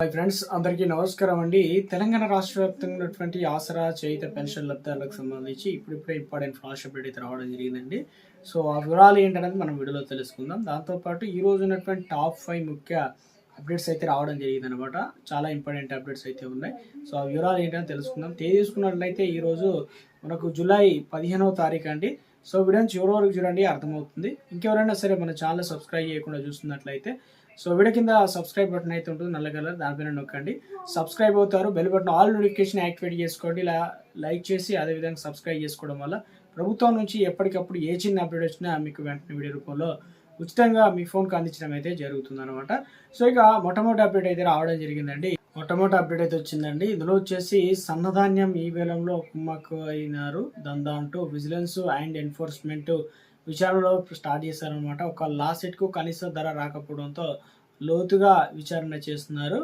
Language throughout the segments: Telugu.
హాయ్ ఫ్రెండ్స్, అందరికీ నమస్కారం అండి. తెలంగాణ రాష్ట్ర వ్యాప్తంగా ఉన్నటువంటి ఆసరా చేయుత పెన్షన్ లబ్ధాలకు సంబంధించి ఇప్పుడిప్పుడే ఇంపార్టెంట్ ఫ్లాష్ అప్డేట్ అయితే రావడం జరిగిందండి. సో ఆ వివరాలు ఏంటనేది మనం వీడియోలో తెలుసుకుందాం. దాంతోపాటు ఈ రోజు ఉన్నటువంటి టాప్ 5 ముఖ్య అప్డేట్స్ అయితే రావడం జరిగిందనమాట. చాలా ఇంపార్టెంట్ అప్డేట్స్ అయితే ఉన్నాయి. సో ఆ వివరాలు ఏంటని తెలుసుకుందాం. తేదీ చూసుకున్నట్లయితే ఈరోజు మనకు జూలై 15వ తారీఖు అండి. సో వీడియోని చివరి వరకు చూడండి, అర్థమవుతుంది. ఇంకెవరైనా సరే మన ఛానల్ సబ్స్క్రైబ్ చేయకుండా చూస్తున్నట్లయితే సో వీడియో కింద సబ్స్క్రైబ్ బటన్ అయితే ఉంటుంది, నల్ల కలర్, దానిపైన నొక్కండి. సబ్స్క్రైబ్ అవుతారు. Bell button all notification activate చేసుకోండి. ఇలా లైక్ చేసి అదేవిధంగా సబ్స్క్రైబ్ చేసుకోవడం వల్ల ప్రభుత్వం నుంచి ఎప్పటికప్పుడు ఏ చిన్న అప్డేట్ వచ్చినా మీకు వెంటనే వీడియో రూపంలో ఉచితంగా మీ ఫోన్కి అందించడం అయితే జరుగుతుంది అనమాట. సో ఇక మొట్టమొదటి అప్డేట్ అయితే రావడం జరిగిందండి. మొట్టమొదటి అప్డేట్ అయితే వచ్చిందండి. ఇందులో వచ్చేసి సన్నధాన్యం ఈ వేలంలో కుమ్మక్కు అయినారు దందా అంటూ విజిలెన్స్ అండ్ ఎన్ఫోర్స్మెంట్ విచారణలో స్టార్ట్ చేశారనమాట. ఒక లా సెట్కు కనీస ధర రాకపోవడంతో లోతుగా విచారణ చేస్తున్నారు.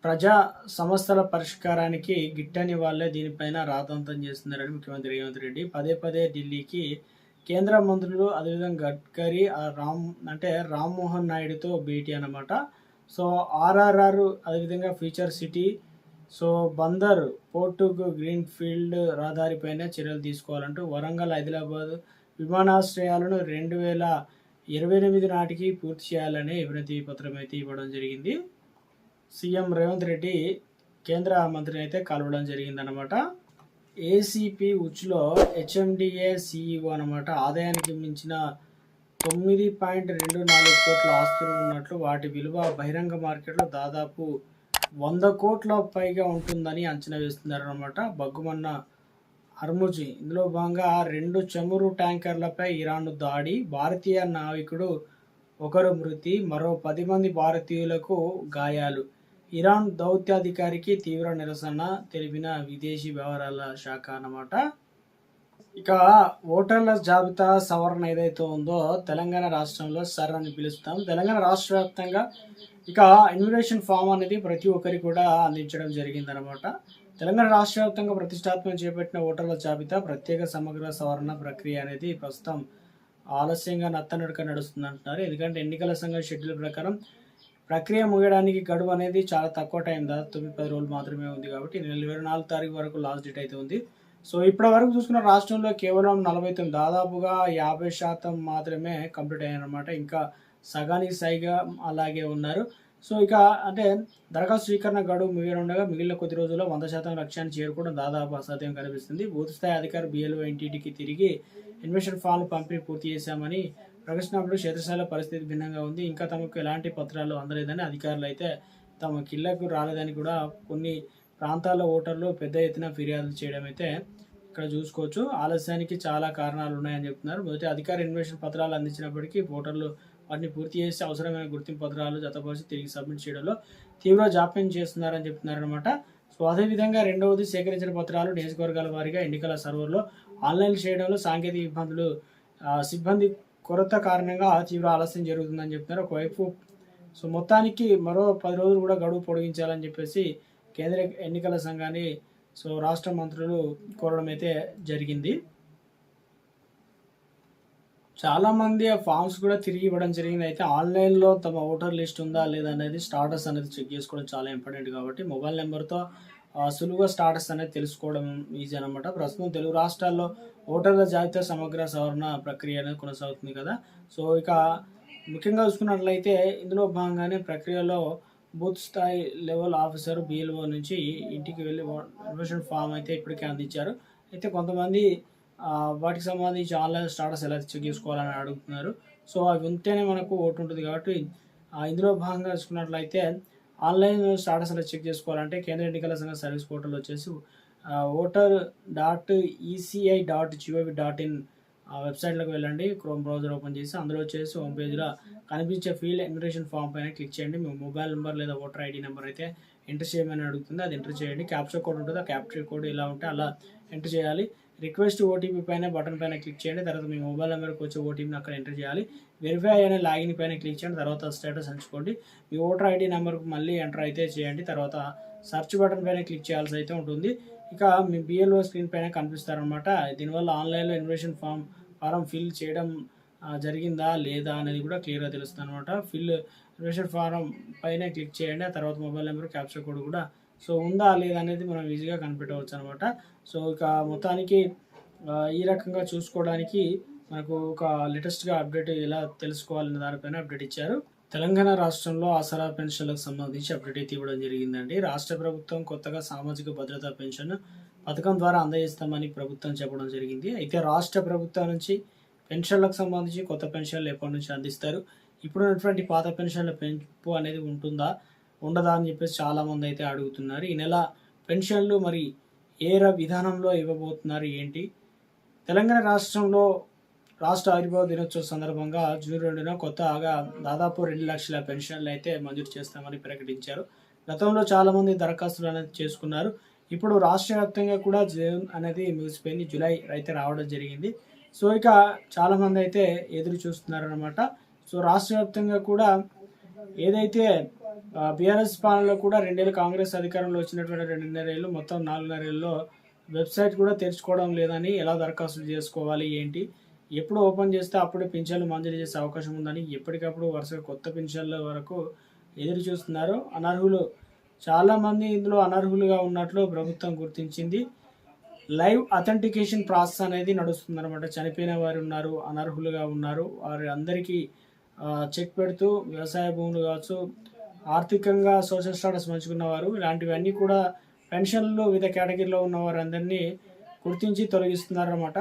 ప్రజా సమస్యల పరిష్కారానికి గిట్టని వాళ్ళే దీనిపైన రాతంతం చేస్తున్నారని ముఖ్యమంత్రి రేవంత్ రెడ్డి పదే పదే ఢిల్లీకి కేంద్ర మంత్రులు అదేవిధంగా గడ్కరీ రామ్మోహన్ నాయుడుతో భేటీ అనమాట. సో ఆర్ఆర్ఆర్ అదేవిధంగా ఫ్యూచర్ సిటీ, సో బందర్ పోర్టుకు గ్రీన్ ఫీల్డ్ రహదారిపైన చర్యలు తీసుకోవాలంటూ వరంగల్ ఆదిలాబాద్ విమానాశ్రయాలను 2028 నాటికి పూర్తి చేయాలని వినతి పత్రం అయితే ఇవ్వడం జరిగింది. సీఎం రేవంత్ రెడ్డి కేంద్ర మంత్రిని అయితే కలవడం జరిగిందనమాట. ఏసీపీ ఉచ్లో హెచ్ఎండిఏ సిఇఓ అనమాట. ఆదాయానికి మించిన 9.24 కోట్ల ఆస్తులు ఉన్నట్లు, వాటి విలువ బహిరంగ మార్కెట్లో దాదాపు 100 కోట్ల పైగా ఉంటుందని అంచనా వేస్తున్నారనమాట. బగ్గుమన్న హర్ముజీ. ఇందులో భాగంగా 2 చమురు ట్యాంకర్లపై ఇరాన్ దాడి, భారతీయ నావికుడు ఒకరు మృతి, మరో 10 మంది భారతీయులకు గాయాలు. ఇరాన్ దౌత్యాధికారికి తీవ్ర నిరసన తెలిపిన విదేశీ వ్యవహారాల శాఖ అన్నమాట. ఇక ఓటర్ల జాబితా సవరణ ఏదైతే ఉందో తెలంగాణ రాష్ట్రంలో సర్ అని పిలుస్తాం. తెలంగాణ రాష్ట్ర వ్యాప్తంగా ఇక ఇన్విటేషన్ ఫామ్ అనేది ప్రతి ఒక్కరికి కూడా అందించడం జరిగిందనమాట. తెలంగాణ రాష్ట్ర వ్యాప్తంగా ప్రతిష్టాత్మక చేపట్టిన ఓటర్ల జాబితా ప్రత్యేక సమగ్ర సవరణ ప్రక్రియ అనేది ప్రస్తుతం ఆలస్యంగా నత్తనడక నడుస్తుంది అంటున్నారు. ఎందుకంటే ఎన్నికల సంఘం షెడ్యూల్ ప్రకారం ప్రక్రియ ముగియడానికి గడువు అనేది చాలా తక్కువ టైం, దాదాపు 9-10 రోజులు మాత్రమే ఉంది. కాబట్టి 24 తారీఖు వరకు లాస్ట్ డేట్ అయితే ఉంది. సో ఇప్పటి వరకు చూసుకున్న రాష్ట్రంలో కేవలం 49, దాదాపుగా 50% మాత్రమే కంప్లీట్ అయ్యాయన్నమాట. ఇంకా సగానికి సైగా అలాగే ఉన్నారు. సో ఇక దరఖాస్తు స్వీకరణ గడువు ముగియనుండగా మిగిలిన కొద్ది రోజుల్లో 100% లక్ష్యాన్ని చేరుకోవడం దాదాపు అసాధ్యం కనిపిస్తుంది. బూత్ స్థాయి అధికారి బిఎల్ఓ ఇంటింటికి తిరిగి ఇన్వెస్టర్ ఫామ్లు పంపిణీ పూర్తి చేశామని ప్రకటించినప్పుడు క్షేత్రస్థాయిలో పరిస్థితి భిన్నంగా ఉంది. ఇంకా తమకు ఎలాంటి పత్రాలు అందలేదని, అధికారులు అయితే తమ కిళ్లకు రాలేదని కూడా కొన్ని ప్రాంతాల్లో ఓటర్లు పెద్ద ఎత్తున ఫిర్యాదులు చేయడం అయితే ఇక్కడ చూసుకోవచ్చు. ఆలస్యానికి చాలా కారణాలు ఉన్నాయని చెప్తున్నారు. మొదటి అధికార ఇన్వెస్టర్ పత్రాలు అందించినప్పటికీ ఓటర్లు వాటిని పూర్తి చేసి అవసరమైన గుర్తింపు పత్రాలు జతపరిచి తిరిగి సబ్మిట్ చేయడంలో తీవ్ర జాప్యం చేస్తున్నారని చెప్తున్నారనమాట. సో అదేవిధంగా రెండవది సేకరించిన పత్రాలు నియోజకవర్గాల వారీగా ఎన్నికల సర్వర్లో ఆన్లైన్ చేయడంలో సాంకేతిక ఇబ్బందులు, సిబ్బంది కొరత కారణంగా తీవ్ర ఆలస్యం జరుగుతుందని చెప్తున్నారు. ఒకవైపు సో మొత్తానికి మరో 10 రోజులు కూడా గడువు పొడిగించాలని చెప్పేసి కేంద్ర ఎన్నికల సంఘాన్ని సో రాష్ట్ర మంత్రులు కోరడం అయితే జరిగింది. చాలామంది ఆ ఫామ్స్ కూడా తిరిగి ఇవ్వడం జరిగింది. అయితే ఆన్లైన్లో తమ ఓటర్ లిస్ట్ ఉందా లేదా అనేది స్టాటస్ అనేది చెక్ చేసుకోవడం చాలా ఇంపార్టెంట్. కాబట్టి మొబైల్ నెంబర్తో సులువుగా స్టాటస్ అనేది తెలుసుకోవడం ఈజీ అనమాట. ప్రస్తుతం తెలుగు రాష్ట్రాల్లో ఓటర్ల జాబితా సమగ్ర సవరణ ప్రక్రియ అనేది కొనసాగుతుంది కదా. సో ఇక ముఖ్యంగా చూసుకున్నట్లయితే ఇందులో భాగంగానే ప్రక్రియలో బూత్ స్థాయి లెవెల్ ఆఫీసర్ బిఎల్ఓ నుంచి ఇంటికి వెళ్ళి ఇన్ఫర్మేషన్ ఫామ్ అయితే ఇప్పటికే అందించారు. అయితే కొంతమంది వాటికి సంబంధించి ఆన్లైన్ స్టాటస్ ఎలా చెక్ చేసుకోవాలని అడుగుతున్నారు. సో అవి ఉంటేనే మనకు ఓటు ఉంటుంది. కాబట్టి ఇందులో భాగంగా చూసుకున్నట్లయితే ఆన్లైన్ స్టాటస్ ఎలా చెక్ చేసుకోవాలంటే కేంద్ర ఎన్నికల సంఘ సర్వీస్ పోర్టల్ వచ్చేసి oter.eci.gov.in వెబ్సైట్లోకి వెళ్ళండి. క్రోమ్ బ్రౌజర్ ఓపెన్ చేసి అందులో వచ్చేసి హోమ్ పేజ్లో కనిపించే ఫీల్డ్ ఇన్విటేషన్ ఫామ్ పైన క్లిక్ చేయండి. మీ మొబైల్ నెంబర్ లేదా ఓటర్ ఐడి నెంబర్ అయితే ఎంటర్ చేయమని అడుగుతుంది. అది ఎంటర్ చేయండి. క్యాప్చర్ కోడ్ ఉంటుంది. ఆ క్యాప్చర్ కోడ్ ఎలా ఉంటే అలా ఎంటర్ చేయాలి. రిక్వెస్ట్ ఓటీపీ పైన బటన్ పైన క్లిక్ చేయండి. తర్వాత మీ మొబైల్ నెంబర్కి వచ్చే ఓటీపీని అక్కడ ఎంటర్ చేయాలి. వెరిఫై అనే లాగిన్ పైన క్లిక్ చేయండి. తర్వాత స్టేటస్ ఎంచుకోండి. మీ ఓటర్ ఐడి నెంబర్కి మళ్ళీ ఎంటర్ అయితే చేయండి. తర్వాత సెర్చ్ బటన్ పైన క్లిక్ చేయాల్సి అయితే ఉంటుంది. ఇక మీ బిఎల్ఓ స్క్రీన్ పైన కనిపిస్తారనమాట. దీనివల్ల ఆన్లైన్లో ఇన్విటేషన్ ఫారం ఫిల్ చేయడం జరిగిందా లేదా అనేది కూడా క్లియర్గా తెలుస్తుంది అనమాట. అప్లికేషన్ ఫారం పైన క్లిక్ చేయండి. ఆ తర్వాత మొబైల్ నెంబర్, క్యాప్చర్ కోడ్ కూడా సో ఉందా లేదా అనేది మనం ఈజీగా కనిపెట్టవచ్చు అనమాట. సో ఇక మొత్తానికి ఈ రకంగా చూసుకోవడానికి మనకు ఒక లేటెస్ట్గా అప్డేట్ ఎలా తెలుసుకోవాలనే దానిపైన అప్డేట్ ఇచ్చారు. తెలంగాణ రాష్ట్రంలో ఆసరా పెన్షన్లకు సంబంధించి అప్డేట్ అయితే ఇవ్వడం జరిగిందండి. రాష్ట్ర ప్రభుత్వం కొత్తగా సామాజిక భద్రతా పెన్షన్ పథకం ద్వారా అందజేస్తామని ప్రభుత్వం చెప్పడం జరిగింది. అయితే రాష్ట్ర ప్రభుత్వం నుంచి పెన్షన్లకు సంబంధించి కొత్త పెన్షన్లు ఎప్పటి నుంచి అందిస్తారు, ఇప్పుడున్నటువంటి పాత పెన్షన్ల పెంపు అనేది ఉంటుందా ఉండదా అని చెప్పేసి చాలామంది అయితే అడుగుతున్నారు. ఈ నెల పెన్షన్లు మరి ఏ విధానంలో ఇవ్వబోతున్నారు ఏంటి? తెలంగాణ రాష్ట్రంలో రాష్ట్ర ఆవిర్భావ దినోత్సవం సందర్భంగా జూన్ 2న కొత్తగా దాదాపు 2 లక్షల పెన్షన్లు అయితే మంజూరు చేస్తామని ప్రకటించారు. గతంలో చాలామంది దరఖాస్తులు అనేది చేసుకున్నారు. ఇప్పుడు రాష్ట్ర వ్యాప్తంగా కూడా జూన్ అనేది ముగిసిపోయింది, జూలై అయితే రావడం జరిగింది. సో ఇక చాలామంది అయితే ఎదురు చూస్తున్నారనమాట. సో రాష్ట్ర వ్యాప్తంగా కూడా ఏదైతే బీఆర్ఎస్ పాలనలో కూడా 2 ఏళ్ళు కాంగ్రెస్ అధికారంలో వచ్చినటువంటి 2.5 ఏళ్ళు మొత్తం 4.5 ఏళ్ళలో వెబ్సైట్ కూడా తెరుచుకోవడం లేదని, ఎలా దరఖాస్తులు చేసుకోవాలి ఏంటి, ఎప్పుడు ఓపెన్ చేస్తే అప్పుడు పింఛన్లు మంజూరు చేసే అవకాశం ఉందని ఎప్పటికప్పుడు వరుసగా కొత్త పింఛన్ల వరకు ఎదురు చూస్తున్నారు. అనర్హులు చాలామంది ఇందులో అనర్హులుగా ఉన్నట్లు ప్రభుత్వం గుర్తించింది. లైవ్ అథెంటికేషన్ ప్రాసెస్ అనేది నడుస్తుందన్నమాట. చనిపోయిన వారు ఉన్నారు, అనర్హులుగా ఉన్నారు, వారి అందరికీ చెక్ పెడుతూ వ్యవసాయ భూములు కావచ్చు, ఆర్థికంగా సోషల్ స్టాటస్ మంచుకున్నవారు, ఇలాంటివన్నీ కూడా పెన్షన్లు వివిధ కేటగిరీలో ఉన్న వారందరినీ గుర్తించి తొలగిస్తున్నారన్నమాట.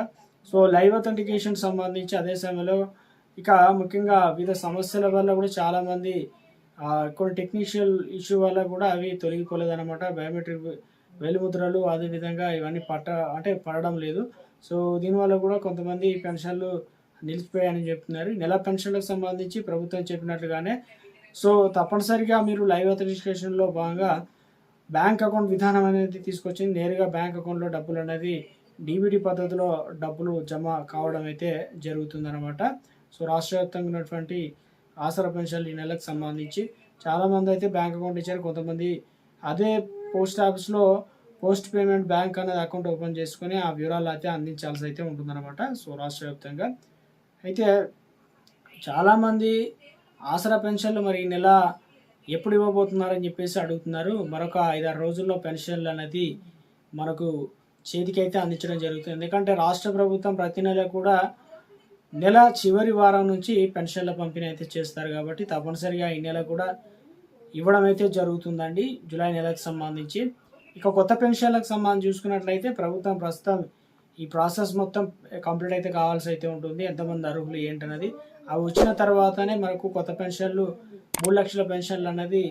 సో లైవ్ అథెంటికేషన్ సంబంధించి అదే సమయంలో ఇక ముఖ్యంగా వివిధ సమస్యల వల్ల కూడా చాలామంది కొన్ని టెక్నిషియల్ ఇష్యూ వల్ల కూడా అవి తొలగిపోలేదన్నమాట. బయోమెట్రిక్ వేలిముద్రలు అదేవిధంగా ఇవన్నీ పడడం లేదు. సో దీనివల్ల కూడా కొంతమంది పెన్షన్లు నిలిచిపోయాయని చెప్తున్నారు. నెల పెన్షన్లకు సంబంధించి ప్రభుత్వం చెప్పినట్లుగానే సో తప్పనిసరిగా మీరు లైవ్ అథెంటికేషన్లో భాగంగా బ్యాంక్ అకౌంట్ విధానం అనేది తీసుకొచ్చింది. నేరుగా బ్యాంక్ అకౌంట్లో డబ్బులు అనేది డీబీటీ పద్ధతిలో డబ్బులు జమ కావడం అయితే జరుగుతుందన్నమాట. సో రాష్ట్ర వ్యాప్తంగా ఉన్నటువంటి ఆసరా పెన్షన్లు ఈ నెలకు సంబంధించి చాలామంది అయితే బ్యాంక్ అకౌంట్ ఇచ్చారు. కొంతమంది అదే పోస్ట్ ఆఫీస్లో పోస్ట్ పేమెంట్ బ్యాంక్ అనేది అకౌంట్ ఓపెన్ చేసుకొని ఆ వివరాలు అయితే అందించాల్సి అయితే ఉంటుందన్నమాట. సో రాష్ట్ర వ్యాప్తంగా అయితే చాలామంది ఆసరా పెన్షన్లు మరి ఈ నెల ఎప్పుడు ఇవ్వబోతున్నారని చెప్పేసి అడుగుతున్నారు. మరొక 5-6 రోజుల్లో పెన్షన్లు అనేది మనకు చేతికైతే అందించడం జరుగుతుంది. ఎందుకంటే రాష్ట్ర ప్రభుత్వం ప్రతి నెల కూడా నెల చివరి వారం నుంచి పెన్షన్ల పంపిణీ అయితే చేస్తారు కాబట్టి తప్పనిసరిగా ఈ నెల కూడా ఇవ్వడం అయితే జరుగుతుందండి, జూలై నెలకు సంబంధించి. ఇక కొత్త పెన్షన్లకు సంబంధించి చూసుకున్నట్లయితే ప్రభుత్వం ప్రస్తుతం ఈ ప్రాసెస్ మొత్తం కంప్లీట్ అయితే కావాల్సి అయితే ఉంటుంది. ఎంతమంది అర్హులు ఏంటన్నది అవి వచ్చిన తర్వాతనే మనకు కొత్త పెన్షన్లు 3 లక్షల పెన్షన్లు అనేది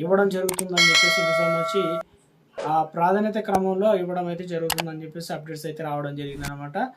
ఇవ్వడం జరుగుతుందని చెప్పేసి ఇది సంబంధించి ఆ ప్రాధాన్యత క్రమంలో ఇవ్వడం అయితే జరుగుతుందని చెప్పేసి అప్డేట్స్ అయితే రావడం జరిగింది అనమాట.